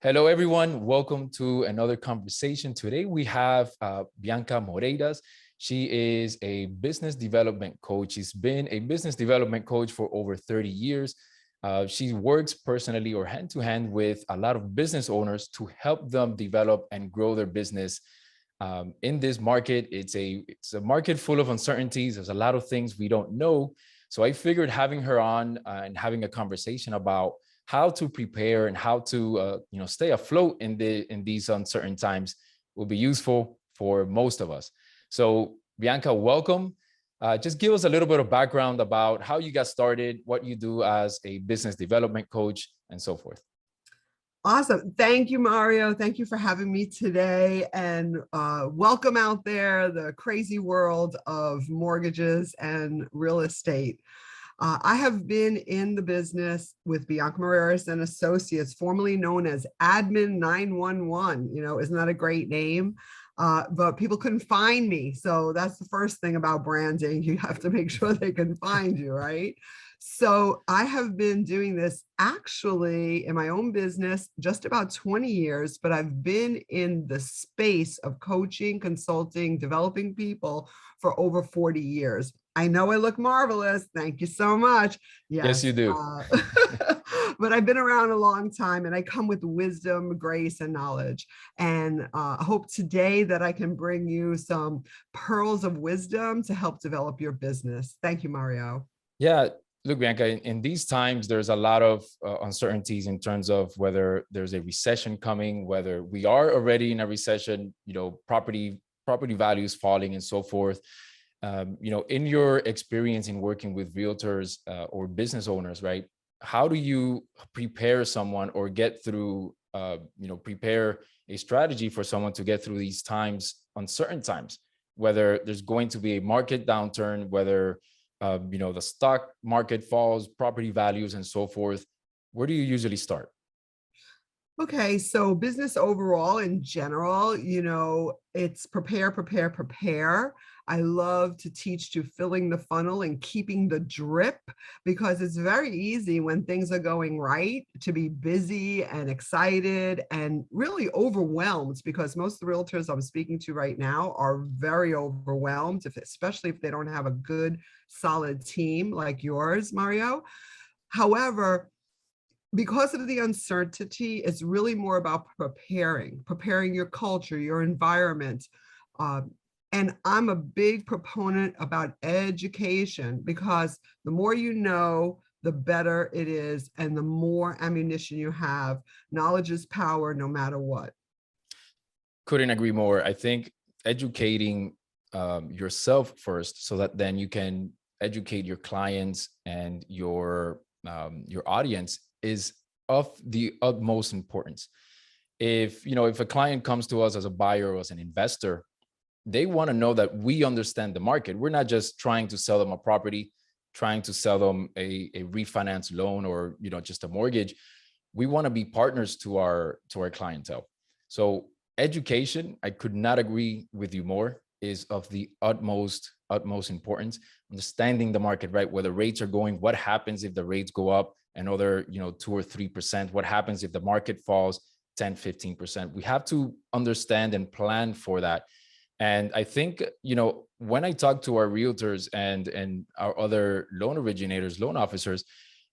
Hello, everyone. Welcome to another conversation. Today we have Bianca Moreiras. She is a business development coach. She's been a business development coach for over 30 years. She works personally or hand to hand with a lot of business owners to help them develop and grow their business. In this market, it's a market full of uncertainties. There's a lot of things we don't know. So I figured having her on and having a conversation about how to prepare and how to stay afloat in these uncertain times will be useful for most of us. So Bianca, welcome. Just give us a little bit of background about how you got started, what you do as a business development coach, and so forth. Awesome. Thank you, Mario. Thank you for having me today. And welcome out there, the crazy world of mortgages and real estate. I have been in the business with Bianca Moreiras and Associates, formerly known as Admin 911. Isn't that a great name? But people couldn't find me. So that's the first thing about branding. You have to make sure they can find you, right? So I have been doing this actually in my own business just about 20 years, but I've been in the space of coaching, consulting, developing people for over 40 years. I know I look marvelous. Thank you so much. Yes, you do. But I've been around a long time and I come with wisdom, grace, and knowledge. And I hope today that I can bring you some pearls of wisdom to help develop your business. Thank you, Mario. Yeah. Look, Bianca, in these times, there's a lot of uncertainties in terms of whether there's a recession coming, whether we are already in a recession, property values falling and so forth. In your experience in working with realtors or business owners, right? How do you prepare someone or get through, prepare a strategy for someone to get through these times, uncertain times, whether there's going to be a market downturn, whether, the stock market falls, property values and so forth? Where do you usually start? Okay, so business overall in general, it's prepare, prepare, prepare. I love to teach to filling the funnel and keeping the drip, because it's very easy when things are going right to be busy and excited and really overwhelmed, because most of the realtors I'm speaking to right now are very overwhelmed, especially if they don't have a good, solid team like yours, Mario. However, because of the uncertainty, it's really more about preparing your culture, your environment. And I'm a big proponent about education, because the more you know, the better it is. And the more ammunition you have, knowledge is power no matter what. Couldn't agree more. I think educating yourself first, so that then you can educate your clients and your audience, is of the utmost importance. If a client comes to us as a buyer or as an investor, they want to know that we understand the market. We're not just trying to sell them a property, trying to sell them a refinance loan or just a mortgage. We want to be partners to our clientele. So education, I could not agree with you more, is of the utmost importance. Understanding the market, right? Where the rates are going, what happens if the rates go up another 2 or 3%, what happens if the market falls 10-15%. We have to understand and plan for that. And I think when I talk to our realtors and our other loan originators, loan officers,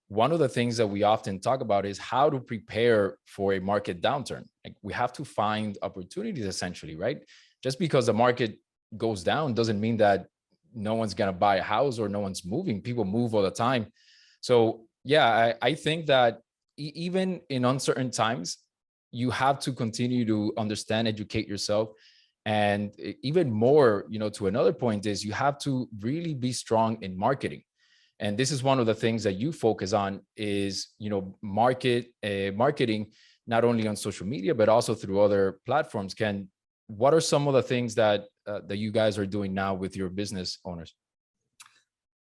one of the things that we often talk about is how to prepare for a market downturn. Like, we have to find opportunities, essentially, right? Just because the market goes down doesn't mean that no one's going to buy a house or no one's moving. People move all the time. So yeah, I think that even in uncertain times, you have to continue to understand, educate yourself. And even more, to another point, is you have to really be strong in marketing. And this is one of the things that you focus on is, marketing, not only on social media, but also through other platforms. What are some of the things that you guys are doing now with your business owners?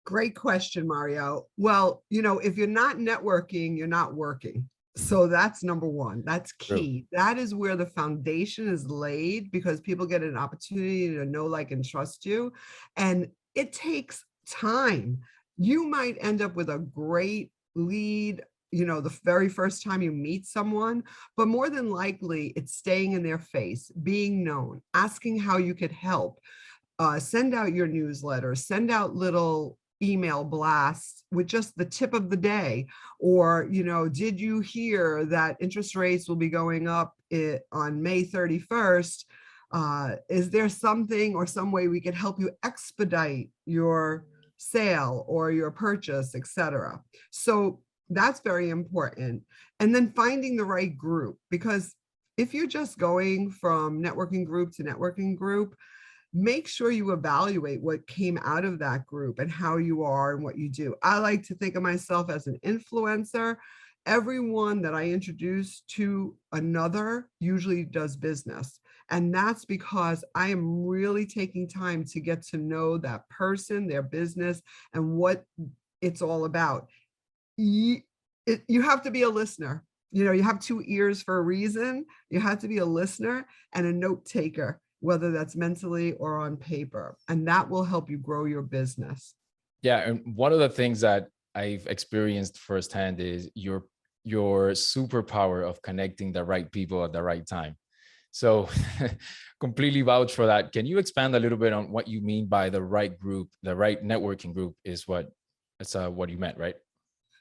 Great question, Mario. Well, if you're not networking, you're not working. So that's number one. That's key. True. That is where the foundation is laid, because people get an opportunity to know, like, and trust you. And it takes time. You might end up with a great lead the very first time you meet someone, but more than likely it's staying in their face, being known, asking how you could help. Send out your newsletter, send out little email blasts with just the tip of the day. Or, did you hear that interest rates will be going up on May 31st? Is there something or some way we could help you expedite your sale or your purchase, etc.? So that's very important. And then finding the right group, because if you're just going from networking group to networking group, make sure you evaluate what came out of that group and how you are and what you do. I like to think of myself as an influencer. Everyone that I introduce to another usually does business. And that's because I am really taking time to get to know that person, their business, and what it's all about. You have to be a listener. You have 2 ears for a reason. You have to be a listener and a note taker, whether that's mentally or on paper, and that will help you grow your business. Yeah, and one of the things that I've experienced firsthand is your superpower of connecting the right people at the right time. So completely vouch for that. Can you expand a little bit on what you mean by the right group? The right networking group is what you meant, right?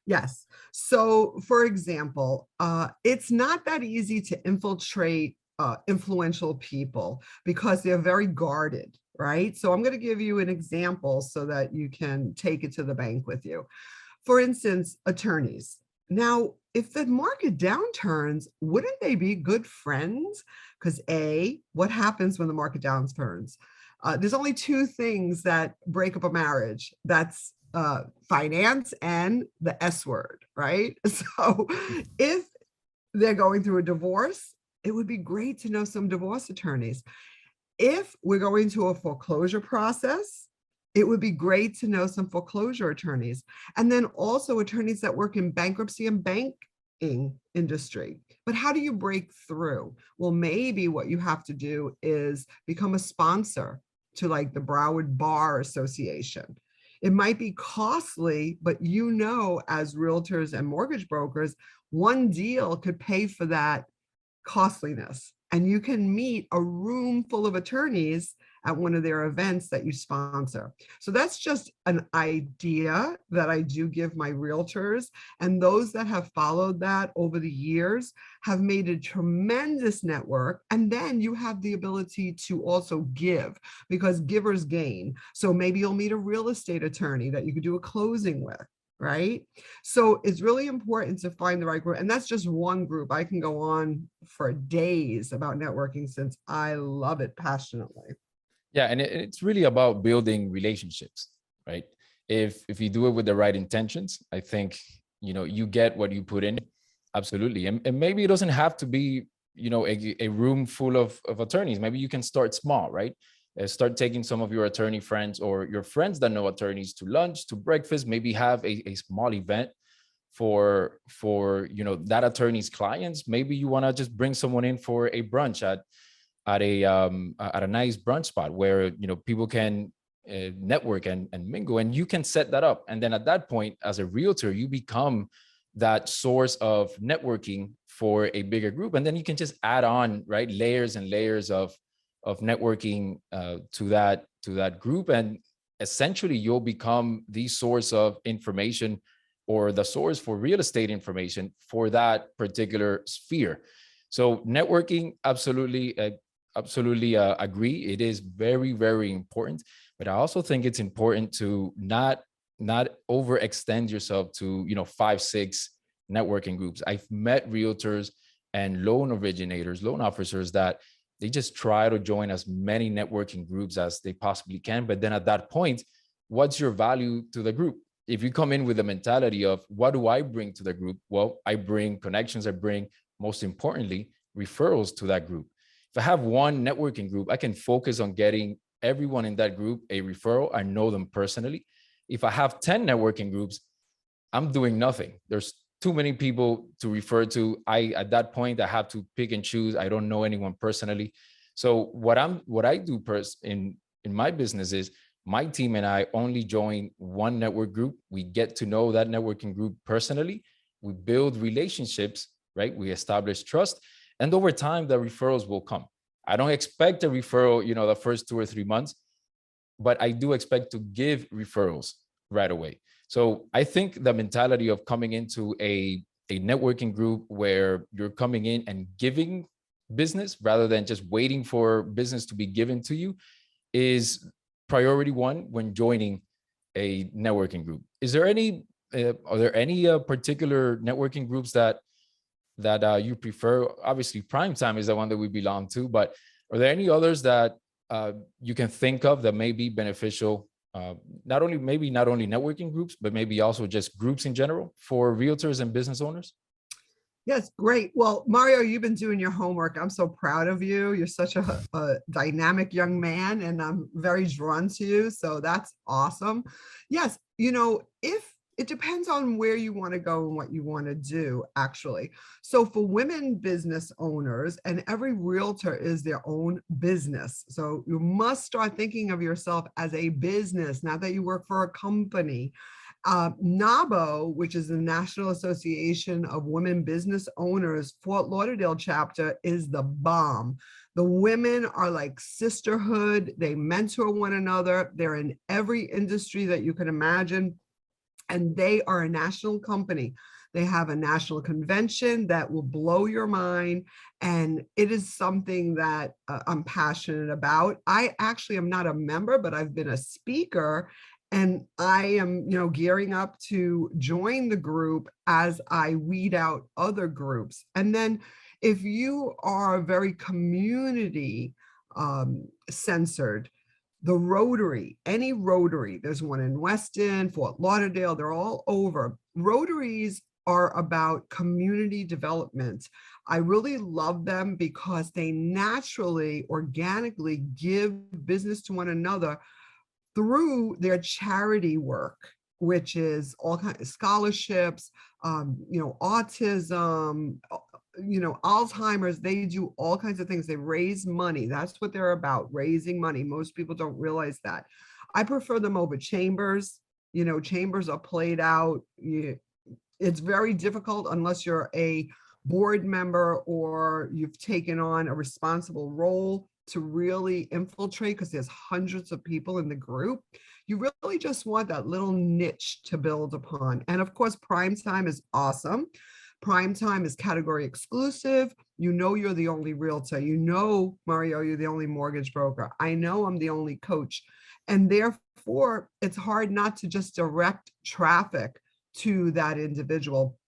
Yes. So, for example, it's not that easy to infiltrate influential people because they're very guarded, right? So I'm going to give you an example so that you can take it to the bank with you. For instance, attorneys. Now, if the market downturns, wouldn't they be good friends? Because what happens when the market downturns? There's only two things that break up a marriage. That's finance and the S word, right? So if they're going through a divorce, it would be great to know some divorce attorneys. If we're going to a foreclosure process, it would be great to know some foreclosure attorneys. And then also attorneys that work in bankruptcy and banking industry. But how do you break through? Well, maybe what you have to do is become a sponsor to like the Broward Bar Association. It might be costly, but as realtors and mortgage brokers, one deal could pay for that costliness. And you can meet a room full of attorneys at one of their events that you sponsor. So that's just an idea that I do give my realtors. And those that have followed that over the years have made a tremendous network. And then you have the ability to also give, because givers gain. So maybe you'll meet a real estate attorney that you could do a closing with. Right? So it's really important to find the right group. And that's just one group. I can go on for days about networking since I love it passionately. Yeah, and it's really about building relationships, right? If you do it with the right intentions, I think you get what you put in. Absolutely, and maybe it doesn't have to be a room full of attorneys. Maybe you can start small, right? Start taking some of your attorney friends or your friends that know attorneys to lunch, to breakfast. Maybe have a small event for that attorney's clients. Maybe you want to just bring someone in for a brunch at a nice brunch spot where people can network and mingle, and you can set that up. And then at that point, as a realtor, you become that source of networking for a bigger group, and then you can just add on, right, layers and layers of networking to that group, and essentially you'll become the source of information or the source for real estate information for that particular sphere. So networking, absolutely agree. It is very, very important, but I also think it's important to not overextend yourself to 5-6 networking groups. I've met realtors and loan originators, loan officers that they just try to join as many networking groups as they possibly can. But then at that point, what's your value to the group? If you come in with the mentality of what do I bring to the group? Well, I bring connections. I bring, most importantly, referrals to that group. If I have one networking group, I can focus on getting everyone in that group a referral. I know them personally. If I have 10 networking groups, I'm doing nothing. There's too many people to refer to. At that point, I have to pick and choose. I don't know anyone personally. So what I do in my business is my team and I only join one network group. We get to know that networking group personally. we build relationships, right? We establish trust, and over time, the referrals will come. I don't expect a referral, the first 2 or 3 months, but I do expect to give referrals right away. So I think the mentality of coming into a networking group where you're coming in and giving business rather than just waiting for business to be given to you is priority one when joining a networking group. Are there any particular networking groups that you prefer? Obviously, Primetime is the one that we belong to, but are there any others that you can think of that may be beneficial? Not only networking groups, but maybe also just groups in general for realtors and business owners? Yes, great. Well, Mario, you've been doing your homework. I'm so proud of you. You're such a dynamic young man, and I'm very drawn to you. So that's awesome. Yes, if it depends on where you want to go and what you want to do, actually. So for women business owners, and every realtor is their own business. So you must start thinking of yourself as a business, not that you work for a company. NABO, which is the National Association of Women Business Owners, Fort Lauderdale chapter, is the bomb. The women are like sisterhood. They mentor one another. They're in every industry that you can imagine. And they are a national company. They have a national convention that will blow your mind. And it is something that I'm passionate about. I actually am not a member, but I've been a speaker. And I am, gearing up to join the group as I weed out other groups. And then if you are very community censored, the Rotary, any Rotary, there's one in Weston, Fort Lauderdale, they're all over. Rotaries are about community development. I really love them because they naturally, organically give business to one another through their charity work, which is all kinds of scholarships, autism, Alzheimer's. They do all kinds of things. They raise money. That's what they're about, raising money. Most people don't realize that. I prefer them over chambers. Chambers are played out. It's very difficult unless you're a board member or you've taken on a responsible role to really infiltrate, because there's hundreds of people in the group. You really just want that little niche to build upon. And of course, Primetime is awesome. Primetime is category exclusive. You're the only realtor. Mario, you're the only mortgage broker. I know I'm the only coach. And therefore, it's hard not to just direct traffic to that individual.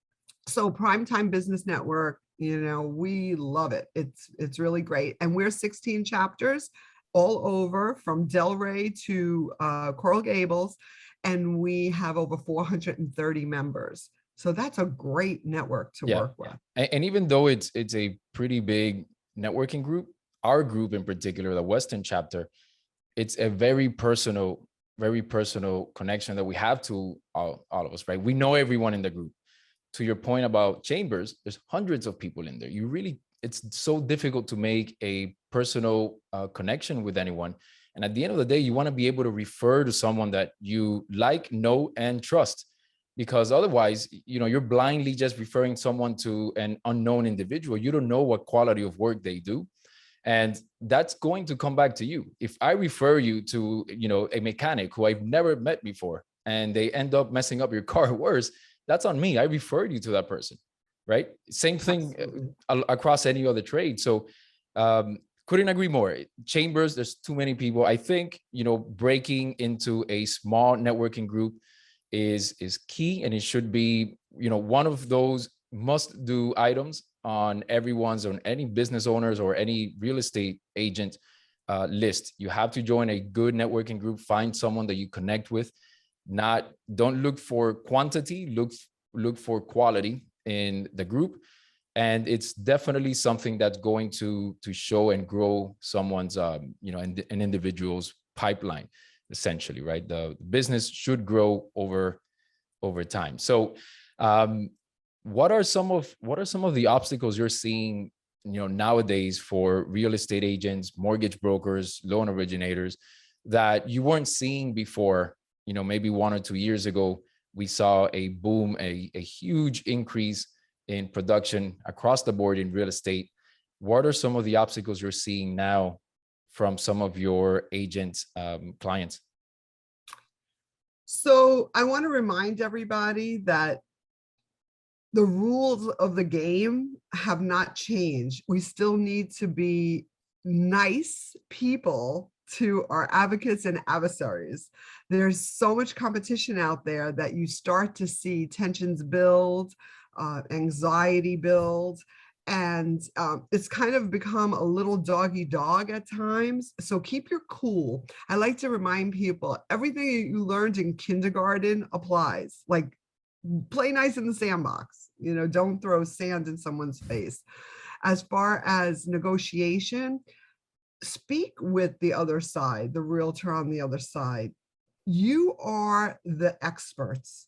So Primetime Business Network, we love it. It's really great. And we're 16 chapters all over, from Delray to Coral Gables, and we have over 430 members. So that's a great network to work with. And even though it's a pretty big networking group, our group in particular, the Western chapter, it's a very personal connection that we have to all of us, right? We know everyone in the group. To your point about chambers, there's hundreds of people in there. It's so difficult to make a personal connection with anyone. And at the end of the day, you want to be able to refer to someone that you like, know, and trust, because otherwise, you're blindly just referring someone to an unknown individual. You don't know what quality of work they do. And that's going to come back to you. If I refer you to, a mechanic who I've never met before, and they end up messing up your car worse, that's on me. I referred you to that person, right? Same thing across any other trade. So couldn't agree more. Chambers, there's too many people. I think, breaking into a small networking group is key, and it should be, one of those must do items on any business owners or any real estate agent list. You have to join a good networking group, find someone that you connect with. Don't look for quantity, look for quality in the group. And it's definitely something that's going to show and grow someone's, an individual's pipeline, essentially, right? The business should grow over time. So what are some of the obstacles you're seeing, nowadays for real estate agents, mortgage brokers, loan originators that you weren't seeing before, maybe 1 or 2 years ago, we saw a boom, a huge increase in production across the board in real estate. What are some of the obstacles you're seeing now from some of your agents, clients? So I want to remind everybody that the rules of the game have not changed. We still need to be nice people to our advocates and adversaries. There's so much competition out there that you start to see tensions build, anxiety build, and it's kind of become a little doggy dog at times. So keep your cool. I like to remind people everything you learned in kindergarten applies. Like, play nice in the sandbox, don't throw sand in someone's face. As far as negotiation, speak with the other side, the realtor on the other side. You are the experts.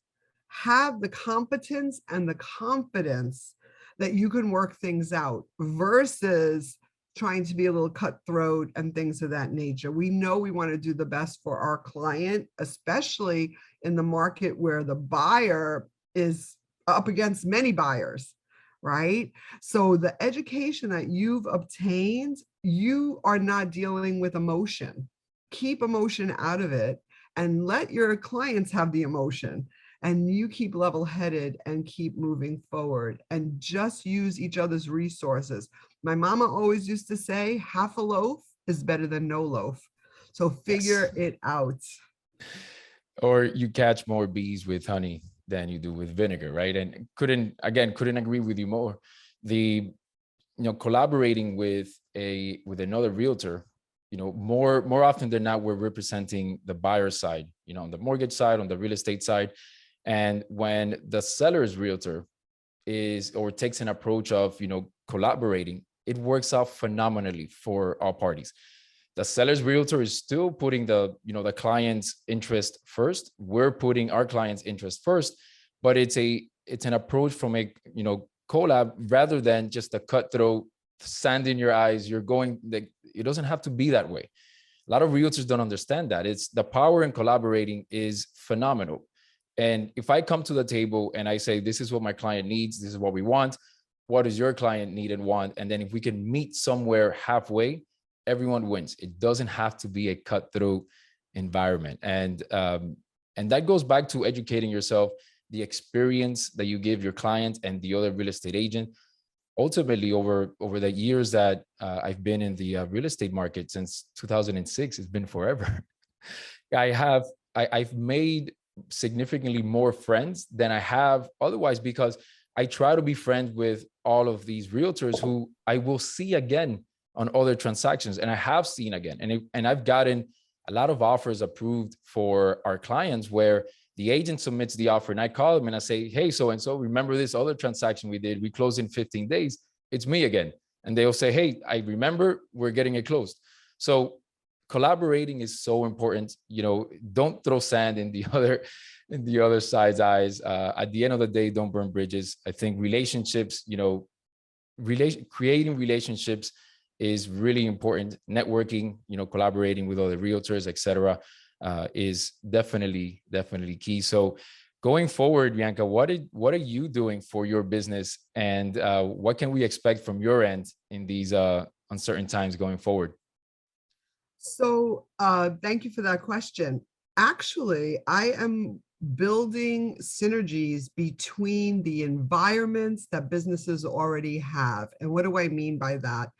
Have the competence and the confidence that you can work things out versus trying to be a little cutthroat and things of that nature. We know we want to do the best for our client, especially in the market where the buyer is up against many buyers, right? So the education that you've obtained, you are not dealing with emotion. Keep emotion out of it and let your clients have the emotion. And you keep level-headed and keep moving forward and just use each other's resources. My mama always used to say, half a loaf is better than no loaf. So figure Yes. it out. Or you catch more bees with honey than you do with vinegar, right? And couldn't agree with you more. The collaborating with another realtor, more often than not, we're representing the buyer side, on the mortgage side, on the real estate side. And when the seller's realtor is or takes an approach of collaborating, it works out phenomenally for all parties. The seller's realtor is still putting the client's interest first. We're putting our client's interest first, but it's an approach from a collab rather than just a cutthroat, sand in your eyes. It doesn't have to be that way. A lot of realtors don't understand that. It's the power in collaborating is phenomenal. And if I come to the table and I say, this is what my client needs, this is what we want, what does your client need and want? And then if we can meet somewhere halfway, everyone wins. It doesn't have to be a cutthroat environment. And that goes back to educating yourself, the experience that you give your client and the other real estate agent. Ultimately, over the years that I've been in the real estate market since 2006, it's been forever. I've made significantly more friends than I have otherwise, because I try to be friends with all of these realtors who I will see again on other transactions, and I have seen again. And I've gotten a lot of offers approved for our clients where the agent submits the offer and I call them and I say, hey, so-and-so, remember this other transaction we did? We closed in 15 days. It's me again. And they'll say, hey, I remember, we're getting it closed. So collaborating is so important. Don't throw sand in the other side's eyes. At the end of the day, don't burn bridges. I think relationships, creating relationships is really important. Networking, collaborating with other realtors, etc., is definitely key. So going forward, Bianca, what are you doing for your business, and what can we expect from your end in these uncertain times going forward? So thank you for that question. Actually, I am building synergies between the environments that businesses already have. And what do I mean by that?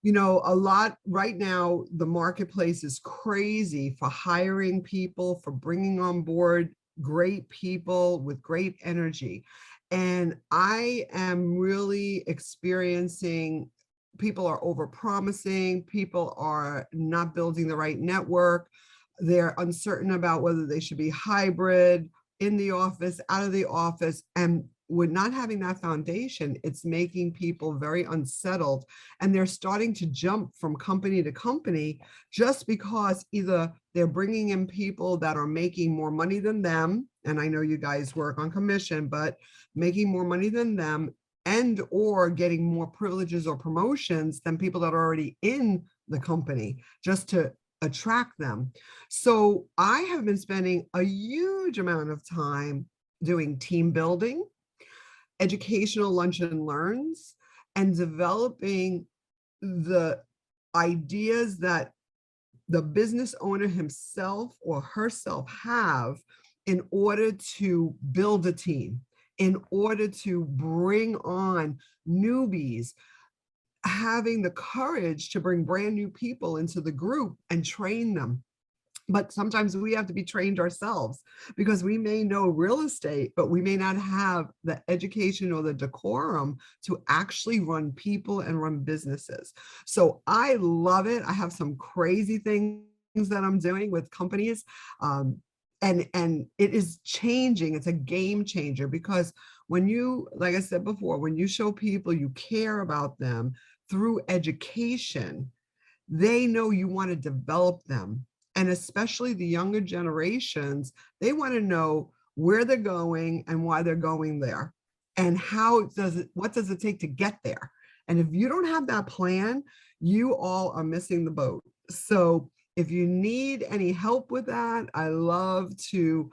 A lot right now, the marketplace is crazy for hiring people, for bringing on board great people with great energy. And I am really experiencing people are overpromising, people are not building the right network. They're uncertain about whether they should be hybrid, in the office, out of the office. And with not having that foundation, it's making people very unsettled. And they're starting to jump from company to company just because either they're bringing in people that are making more money than them. And I know you guys work on commission, but making more money than them, and or getting more privileges or promotions than people that are already in the company, just to attract them. So I have been spending a huge amount of time doing team building, educational lunch and learns, and developing the ideas that the business owner himself or herself have in order to build a team, in order to bring on newbies, having the courage to bring brand new people into the group and train them. But sometimes we have to be trained ourselves because we may know real estate, but we may not have the education or the decorum to actually run people and run businesses. So I love it. I have some crazy things that I'm doing with companies. And it is changing. It's a game changer because when you, like I said before, when you show people you care about them through education, they know you want to develop them. And especially the younger generations, they want to know where they're going and why they're going there. And what does it take to get there? And if you don't have that plan, you all are missing the boat. So if you need any help with that, I love to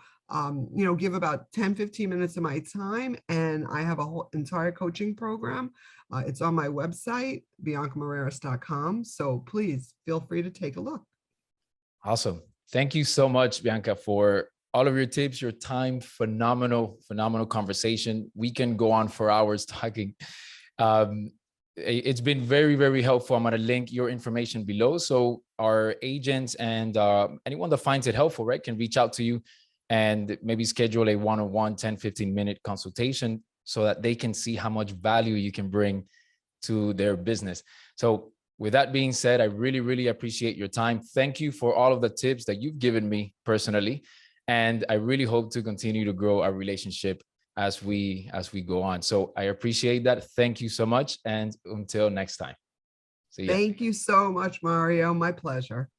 give about 10-15 minutes of my time. And I have a whole entire coaching program. It's on my website, biancamoreiras.com. So please feel free to take a look. Awesome. Thank you so much, Bianca, for all of your tips, your time. Phenomenal conversation. We can go on for hours talking. It's been very, very helpful. I'm going to link your information below. So our agents and anyone that finds it helpful, right, can reach out to you and maybe schedule a one-on-one 10-15 minute consultation so that they can see how much value you can bring to their business. So with that being said, I really, really appreciate your time. Thank you for all of the tips that you've given me personally. And I really hope to continue to grow our relationship as we go on. So I appreciate that. Thank you so much. And until next time. See ya. Thank you so much, Mario. My pleasure.